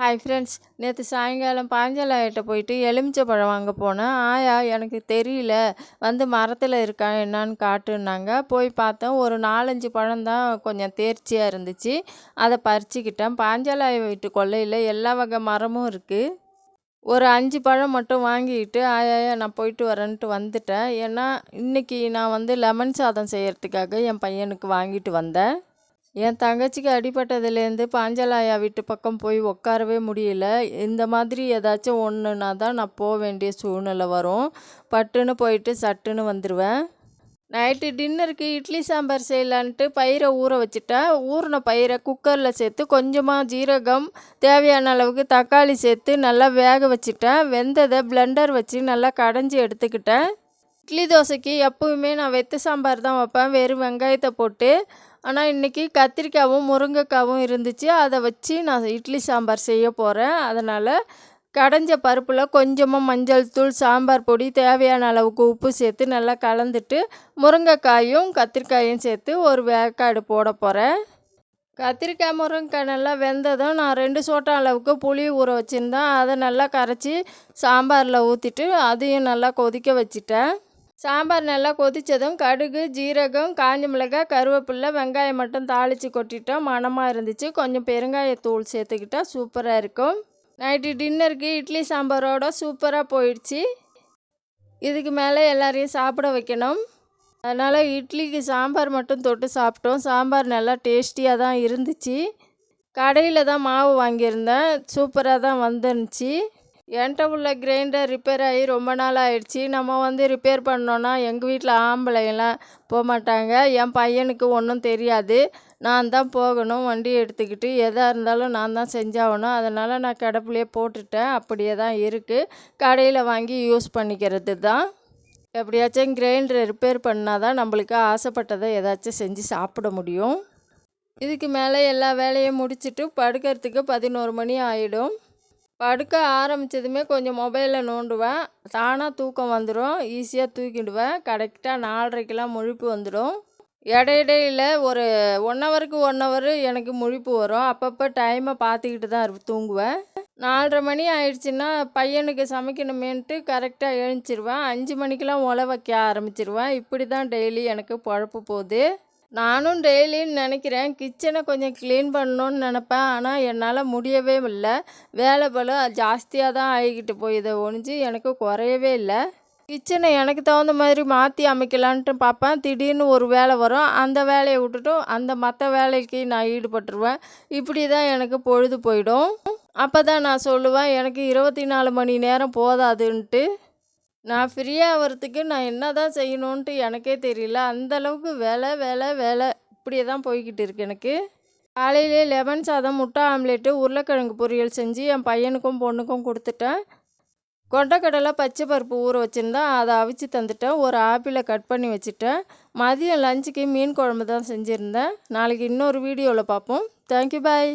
Hi friends, நேற்று சாயங்காலம் பாஞ்சாலாயிட்ட போயிட்டு எலுமிச்சை பழம் வாங்க போனேன். ஆயா எனக்கு தெரியல, வந்து மரத்தில் இருக்கா என்னான்னு காட்டுன்னாங்க. போய் பார்த்தேன், ஒரு 4-5 பழம் தான் கொஞ்சம் தேர்ச்சியாக இருந்துச்சு. அதை பறிச்சுக்கிட்டேன். பாஞ்சாலாய் வீட்டு கொல்லையில் எல்லா வகை மரமும் இருக்குது. ஒரு 5 பழம் மட்டும் வாங்கிக்கிட்டு ஆயா நான் போயிட்டு வரேன்ட்டு வந்துட்டேன். ஏன்னா இன்றைக்கி நான் வந்து லெமன் சாதம் செய்கிறதுக்காக என் பையனுக்கு வாங்கிட்டு வந்தேன். என் தங்கச்சிக்கு அடிபட்டதுலேருந்து பாஞ்சலாயா வீட்டு பக்கம் போய் உட்காரவே முடியல. இந்த மாதிரி ஏதாச்சும் ஒன்றுனா தான் நான் போக வேண்டிய சூழ்நிலை வரும். பட்டுன்னு போயிட்டு சட்டுன்னு வந்துடுவேன். நைட்டு டின்னருக்கு இட்லி சாம்பார் செய்யலான்ட்டு பயிரை ஊற வச்சுட்டேன். ஊறின பயிரை குக்கரில் சேர்த்து கொஞ்சமாக ஜீரகம், தேவையான அளவுக்கு தக்காளி சேர்த்து நல்லா வேக வச்சுட்டேன். வெந்ததை பிளெண்டர் வச்சு நல்லா கடைஞ்சி எடுத்துக்கிட்டேன். இட்லி தோசைக்கு எப்போவுமே நான் வெத்து சாம்பார் தான் வைப்பேன், வெறும் வெங்காயத்தை போட்டு. ஆனால் இன்றைக்கி கத்திரிக்காயும் முருங்கைக்காவும் இருந்துச்சு. அதை வச்சு நான் இட்லி சாம்பார் செய்ய போகிறேன். அதனால் கடைஞ்ச பருப்பில் கொஞ்சமாக மஞ்சள் தூள், சாம்பார் பொடி, தேவையான அளவுக்கு உப்பு சேர்த்து நல்லா கலந்துட்டு முருங்கைக்காயும் கத்திரிக்காயும் சேர்த்து ஒரு வேக்காடு போட போகிறேன். கத்திரிக்காய் முருங்கைக்காய் நல்லா வெந்ததும் நான் 2 சோட்டா அளவுக்கு புளி ஊற வச்சுருந்தேன். அதை நல்லா கரைச்சி சாம்பாரில் ஊற்றிட்டு அதையும் நல்லா கொதிக்க வச்சுட்டேன். சாம்பார் நல்லா கொதித்ததும் கடுகு, ஜீரகம், காஞ்ச மிளகாய், கருவேப்பிலை, வெங்காயம் மட்டும் தாளித்து கொட்டிட்டோம். மணமாக இருந்துச்சு. கொஞ்சம் பெருங்காயத்தூள் சேர்த்துக்கிட்டால் சூப்பராக இருக்கும். நைட்டு டின்னருக்கு இட்லி சாம்பாரோட சூப்பராக போயிடுச்சு. இதுக்கு மேலே எல்லாரையும் சாப்பிட வைக்கணும். அதனால் இட்லிக்கு சாம்பார் மட்டும் தொட்டு சாப்பிட்டோம். சாம்பார் நல்லா டேஸ்டியாக தான் இருந்துச்சு. கடையில் தான் மாவு வாங்கியிருந்தேன். சூப்பராக தான் வந்துருந்துச்சு. என்கிட்ட உள்ள கிரைண்டர் ரிப்பேர் ஆகி ரொம்ப நாள் ஆயிடுச்சு. நம்ம வந்து ரிப்பேர் பண்ணோன்னா எங்கள் வீட்டில் ஆம்பளைங்களாம் போக மாட்டாங்க. என் பையனுக்கு ஒன்றும் தெரியாது. நான் தான் போகணும் வண்டி எடுத்துக்கிட்டு. எதாக இருந்தாலும் நான் தான் செஞ்சாகணும். அதனால் நான் கிடப்புலையே போட்டுட்டேன். அப்படியே தான் இருக்குது. கடையில் வாங்கி யூஸ் பண்ணிக்கிறது தான். எப்படியாச்சும் கிரைண்டரை ரிப்பேர் பண்ணால் தான் நம்மளுக்கு ஆசைப்பட்டதை ஏதாச்சும் செஞ்சு சாப்பிட முடியும். இதுக்கு மேலே எல்லா வேலையும் முடிச்சுட்டு படுக்கிறதுக்கு 11 மணி ஆகிடும். படுக்க ஆரம்பித்ததுமே கொஞ்சம் மொபைலில் நோண்டுவேன். தானாக தூக்கம் வந்துடும். ஈஸியாக தூக்கிடுவேன். கரெக்டாக 4:30க்கெலாம் முழிப்பு வந்துடும். இடையிடையில் ஒரு 1 ஹவருக்கு 1 ஹவர் எனக்கு முழிப்பு வரும். அப்பப்போ டைமை பார்த்துக்கிட்டு தான் தூங்குவேன். 4:30 மணி ஆயிடுச்சுன்னா பையனுக்கு சமைக்கணுமேன்ட்டு கரெக்டாக எழுந்திருவேன். 5 மணிக்கெலாம் உலை வைக்க ஆரம்பிச்சிருவேன். இப்படி தான் டெய்லி எனக்கு பொழப்பு போகுது. நானும் டெய்லின்னு நினைக்கிறேன் கிச்சனை கொஞ்சம் க்ளீன் பண்ணணுன்னு நினப்பேன். ஆனால் என்னால் முடியவே இல்லை. வேலை பளு ஜாஸ்தியாக தான் ஆகிக்கிட்டு போயிதை ஒழிஞ்சு எனக்கு குறையவே இல்லை. கிச்சனை எனக்கு தகுந்த மாதிரி மாற்றி அமைக்கலான்ட்டு பார்ப்பேன். திடீர்னு ஒரு வேலை வரும். அந்த வேலையை விட்டுட்டு அந்த மற்ற வேலைக்கு நான் ஈடுபட்டுருவேன். இப்படி தான் எனக்கு பொழுது போயிடும். அப்போ தான் நான் சொல்லுவேன், எனக்கு 24 மணி நேரம் போதாதுன்ட்டு. நான் ஃப்ரீயாக ஆகிறதுக்கு நான் என்ன தான் செய்யணுன்ட்டு எனக்கே தெரியல. அந்தளவுக்கு வேலை வேலை வேலை இப்படியே தான் போய்கிட்டு இருக்கு எனக்கு. காலையிலே லெமன் சாதம், முட்டை ஆம்லேட்டு, உருளைக்கிழங்கு பொரியல் செஞ்சு என் பையனுக்கும் பொண்ணுக்கும் கொடுத்துட்டேன். கொண்டைக்கடலை, பச்சை பருப்பு ஊற வச்சுருந்தேன். அதை அவிச்சு தந்துட்டேன். ஒரு ஆப்பிளை கட் பண்ணி வச்சுட்டேன். மதியம் லஞ்சுக்கு மீன் குழம்பு தான் செஞ்சுருந்தேன். நாளைக்கு இன்னொரு வீடியோவில் பார்ப்போம். தேங்க்யூ, பாய்.